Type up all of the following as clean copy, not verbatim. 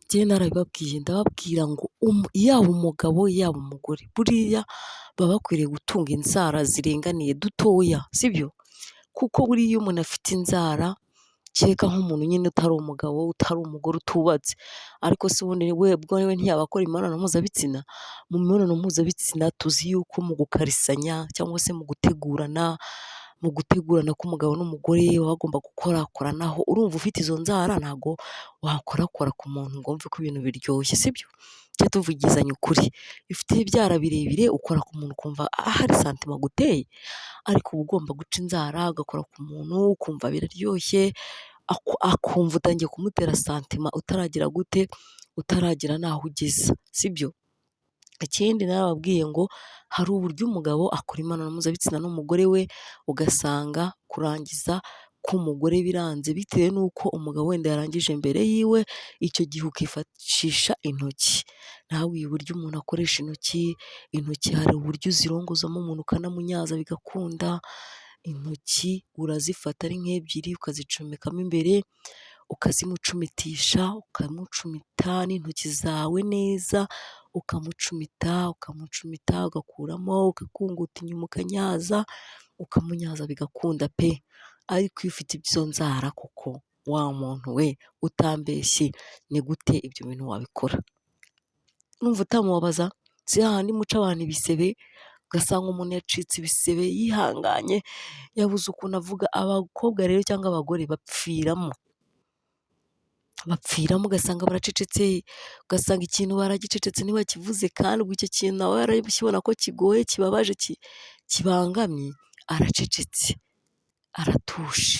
njyewe narabibabwiye ndababwira ngo yaba umugabo yaba umugore buriya baba bakwiriye gutunga inzara ziringaniye dutoya sibyo? Kuko buriya iyo umuntu afite inzara kereka nk'umuntu nyine utari umugabo utari umugore utubatse, ariko se ubundi we ntiyaba akora imibonano mpuzabitsina? Mu mibonano mpuzabitsina tuzi yuko mu gukarisanya cyangwa se mu gutegurana k'umugabo n'umugore baba bagomba gukorakoranaho, urumva ufite izo nzara ntabwo wakorakora ku muntu ngo wumve ko ibintu biryoshye sibyo? Tujye tuvugizanya ukuri, iyo ufite ibyara birebire ukora ku muntu ukumva hari santima aguteye, ariko uba ugomba guca inzara ugakora ku muntu ukumva biraryoshye, akumva utangiye kumutera santima utaragira n'aho ugeza sibyo? Ikindi narababwiye ngo hari uburyo umugabo akora imibonano mpuzabitsina n'umugore we ugasanga kurangiza k'umugore biranze bitewe n'uko umugabo wenda yarangije mbere yiwe, icyo gihe ukifashisha intoki. Nawe uburyo umuntu akoresha intoki hari uburyo uzirongozamo umuntu ukanamunyaza bigakunda, intoki urazifata ari nk'ebyiri ukazicomekamo imbere ukazimucumitisha, ukamucumita n'intoki zawe neza, ukamucumita ugakuramo ugakunguta inyuma ukanyaza, ukamunyaza bigakunda pe! Ariko iyo ufite izo nzara koko wa muntu we utambeshye ni gute ibyo bintu wabikora? Urumva utamubabaza? Si hahandi muca abantu ibisebe ugasanga umuntu yacitse ibisebe yihanganye yabuze ukuntu avuga, abakobwa rero cyangwa abagore bapfiramo ugasanga baracecetse, ugasanga ikintu baragicecetse ntibakivuze kandi ubwo icyo kintu nawe arabibona ko kigoye kibabaje kibangamye aracecetse aratuje.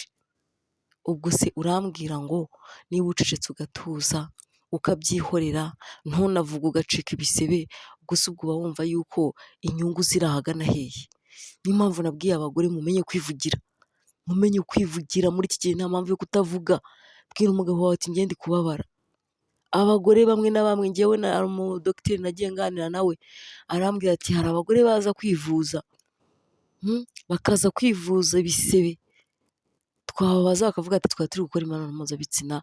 Ubwo se urambwira ngo niba ucecetse ugatuza ukabyihorera ntunavuge ugacika ibisebe, ubwo se ubwo uba wumva yuko inyungu ziri ahagana hehe? Niyo mpamvu nabwiye abagore mumenye kwivugira muri iki gihe nta mpamvu yo kutavuga. Bwira umugabo wawe ati njye ndi kubabara. Abagore bamwe na bamwe njyewe hari umudogiteri nagiye nganira nawe arambwira ati hari abagore baza kwivuza bakaza kwivuza ibisebe, twababaza bakavuga ati twari turi gukora imibonano mpuzabitsina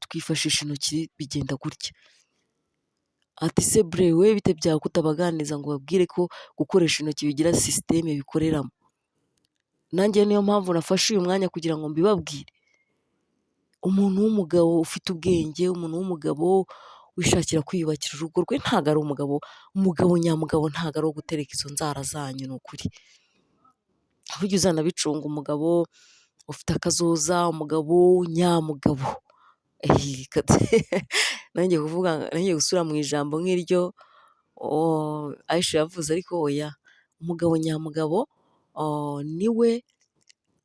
twifashisha intoki bigenda gutya. Ati se bre we bite byawe kutabaganiriza ngo babwire ko gukoresha intoki bigira sisiteme bikoreramo? Nanjye niyo mpamvu nafashe uyu mwanya kugira ngo mbibabwire. Umuntu w'umugabo ufite ubwenge, umuntu w'umugabo wishakira kwiyubakira urugo rwe ntabwo ari umugabo nyamugabo ntabwo ari uwo gutereka izo nzara zanyu ni ukuri. Burya uzanabicunga umugabo ufite akazoza, umugabo nyamugabo. Nanjye gusubira mu ijambo nk'iryo Aisha yavuze, ariko oya, umugabo nyamugabo niwe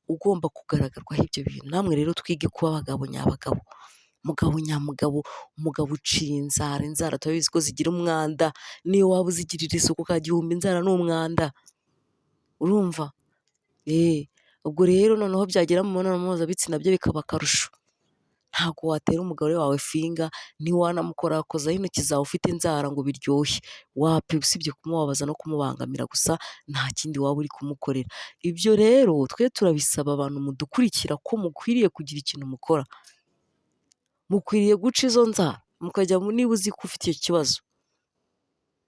ugomba kugaragarwaho ibyo bintu. Namwe rero twige kuba abagabo nyabagabo, umugabo nyamugabo, umugabo uciye inzara turabizi ko zigira umwanda, niyo waba uzigirira isuku ukagihumba inzara ni umwanda, urumva? Ubwo rero noneho byagera mu mibonano mpuzabitsina byo bikaba akarusho. Ntabwo watera umugore wawe finga, ntiwanamukorakozaho intoki zawe ufite inzara ngo biryoshye, wapi usibye kumubabaza no kumubangamira gusa nta kindi waba uri kumukorera. Ibyo rero twe turabisaba abantu mudukurikira ko mukwiriye kugira ikintu mukora, mukwiriye guca izo nzara mukajya niba uzi ko ufite icyo kibazo,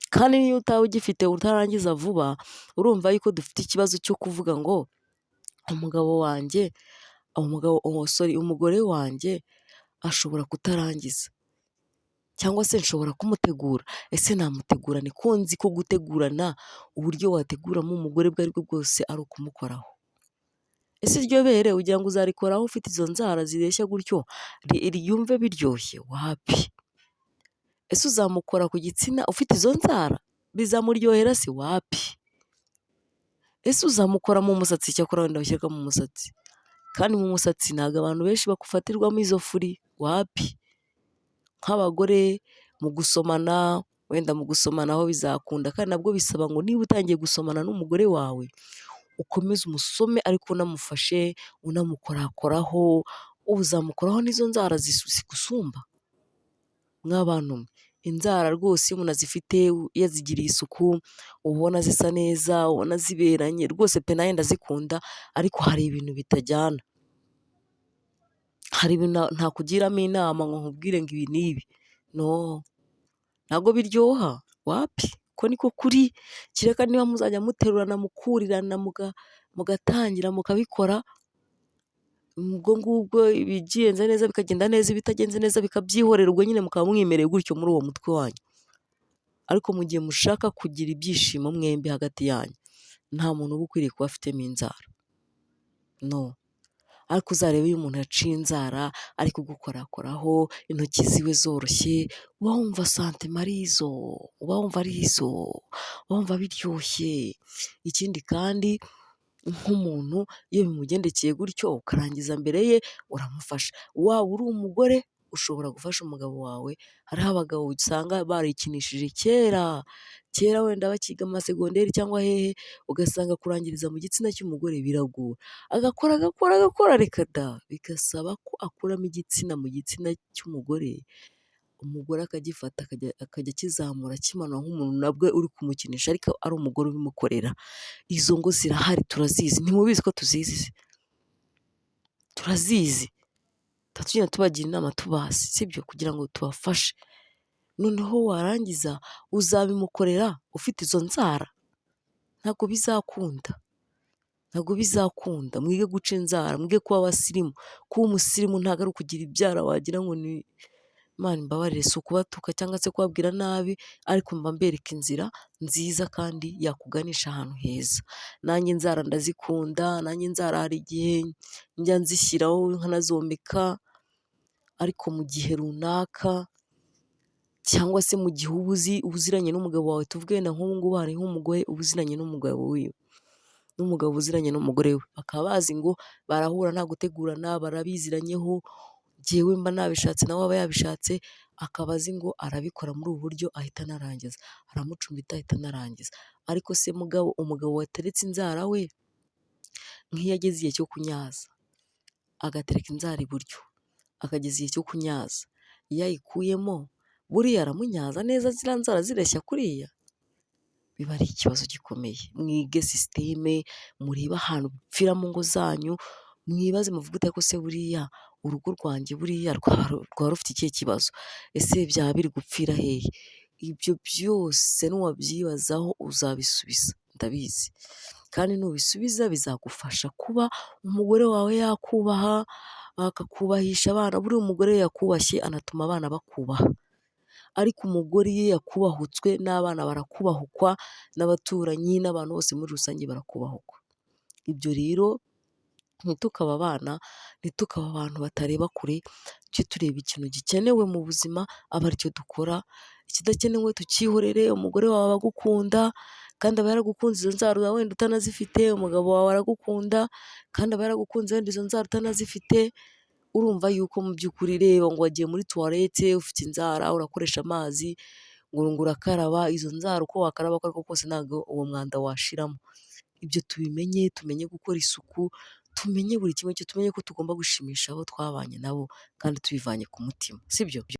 kandi niyo utaba ugifite utarangiza vuba, urumva yuko dufite ikibazo cyo kuvuga ngo umugore wanjye ashobora kutarangiza cyangwa se nshobora kumutegura. Ese namutegura ni ko nzi ko gutegurana uburyo wateguramo umugore ubwo ari bwo bwose ari ukumukoraho? Ese iryo bere ugira ngo uzarikoraho ufite izo nzara zireshya gutyo yumve biryoshye? Wapi! Ese uzamukora ku gitsina ufite izo nzara bizamuryohera? Se wapi! Ese uzamukora mu musatsi? Cyakora wenda ushyirwa mu musatsi, kandi mu musatsi ntabwo abantu benshi bakufatirwamo izo furi. Wapi! Nk'abagore mu gusomana, wenda mu gusomanaho bizakunda, kandi nabwo bisaba ngo niba utangiye gusomana n'umugore wawe ukomeze umusome ariko unamufashe unamukorakoraho, uzamukoraho n'izo nzara zigusumba. Mw'abantu mwe, inzara rwose iyo umuntu azifite yazigiriye isuku ubona zisa neza, ubona ziberanye rwose pe nanjye ndazikunda, ariko hari ibintu bitajyana. Hari ibintu ntakugiramo inama ngo nkubwire ngo ibi n'ibi, no, ntabwo biryoha wapi, ko niko kuri, kereka niba muzajya muterurana mukurirana mugatangira mukabikora, ubwo ngubwo ibigenze neza bikagenda neza, ibitagenze neza bikabyihorera, ubwo nyine mukaba mwimereye gutyo muri uwo mutwe wanyu, ariko mu gihe mushaka kugira ibyishimo mwembi hagati yanyu, nta muntu uba ukwiriye kuba afitemo inzara, no. Ariko uzarebe iyo umuntu yaciye inzara ari kugukorakoraho, intoki ziwe zoroshye, uba wumva santima ari izo, uba wumva ari izo, uba wumva biryoshye. Ikindi kandi nk'umuntu iyo bimugendekeye gutyo ukarangiza mbere ye, uramufasha. Waba uri umugore ushobora gufasha umugabo wawe, hariho abagabo usanga barikinishije kera, kera wenda bakiga amasegonderi cyangwa hehe, ugasanga kurangiriza mu gitsina cy'umugore biragora, agakora reka da, bigasaba ko akuramo igitsina mu gitsina cy'umugore, umugore akagifata akajya akizamura akimanura nk'umuntu nabwo uri kumukinisha, ariko ari umugore ubimukorera. Izo ngo zirahari turazizi, ntimubizi ko tuzizi? Turazizi, tuba tugenda tubagira inama tubazi, sibyo, kugira ngo tubafashe. Noneho warangiza uzabimukorera ufite izo nzara? Ntabwo bizakunda, ntabwo bizakunda. Mwige guca inzara, mwige kuba abasirimu. Kuba umusirimu ntabwo ari ukugira ibyara wagira ngo ni Imana imbabarire, si ukubatuka cyangwa se kubabwira nabi, ariko mba mbereka inzira nziza kandi yakuganisha ahantu heza. Nanjye inzara ndazikunda, nanjye inzara hari igihe njya nzishyiraho nkanazomeka, ariko mu gihe runaka, cyangwa se mu gihe uba uziranye n'umugabo wawe, tuvuge wenda nk'ubu ngubu hariho umugore uba uziranye n'umugabo wiwe, n'umugabo uziranye n'umugore we, bakaba bazi ngo barahura nta gutegurana, barabiziranyeho, njyewe mba nabishatse nawe aba yabishatse, akaba azi ngo arabikora muri ubu buryo ahita anarangiza, aramucumbita ahita anarangiza. Ariko se umugabo wateretse inzara we, nk'iyo ageze igihe cyo kunyaza, agatereka inzara iburyo, akageza igihe cyo kunyaza, iyo ayikuyemo buriya aramunyaza neza ziriya nzara zireshya kuriya? Biba ari ikibazo gikomeye. Mwige sisiteme, murebe ahantu bipfira mu ngo zanyu, mwibaze muvuge uti ariko se buriya urugo rwanjye buriya rwaba rufite ikihe kibazo? Ese byaba biri gupfira hehe? Ibyo byose nuwabyibazaho uzabisubiza, ndabizi. Kandi nubisubiza bizagufasha kuba umugore wawe yakubaha, akakubahisha abana. Buriya umugore yakubashye anatuma abana bakubaha, ariko umugore iyo yakubahutswe n'abana barakubahukwa, n'abaturanyi n'abantu bose muri rusange barakubahukwa. Ibyo rero ntitukaba abana, ntitukaba abantu batareba kure, tujye tureba ikintu gikenewe mu buzima aba aricyo dukora, ikidakenewe tukihorere. Umugore wawe aba agukunda kandi aba yaragukunze izo nzara wenda utanazifite, umugabo wawe aragukunda kandi aba yaragukunze wenda izo nzara utanazifite. Urumva yuko mu by'ukuri, reba ngo wagiye muri tuwarete ufite inzara, urakoresha amazi ngo urakaraba, izo nzara uko wakaraba uko ariko kose ntabwo uwo mwanda washiramo. Ibyo tubimenye, tumenye gukora isuku, tumenye buri kimwe cyose, tumenye ko tugomba gushimisha abo twabanye nabo kandi tubivanye ku mutima, sibyo?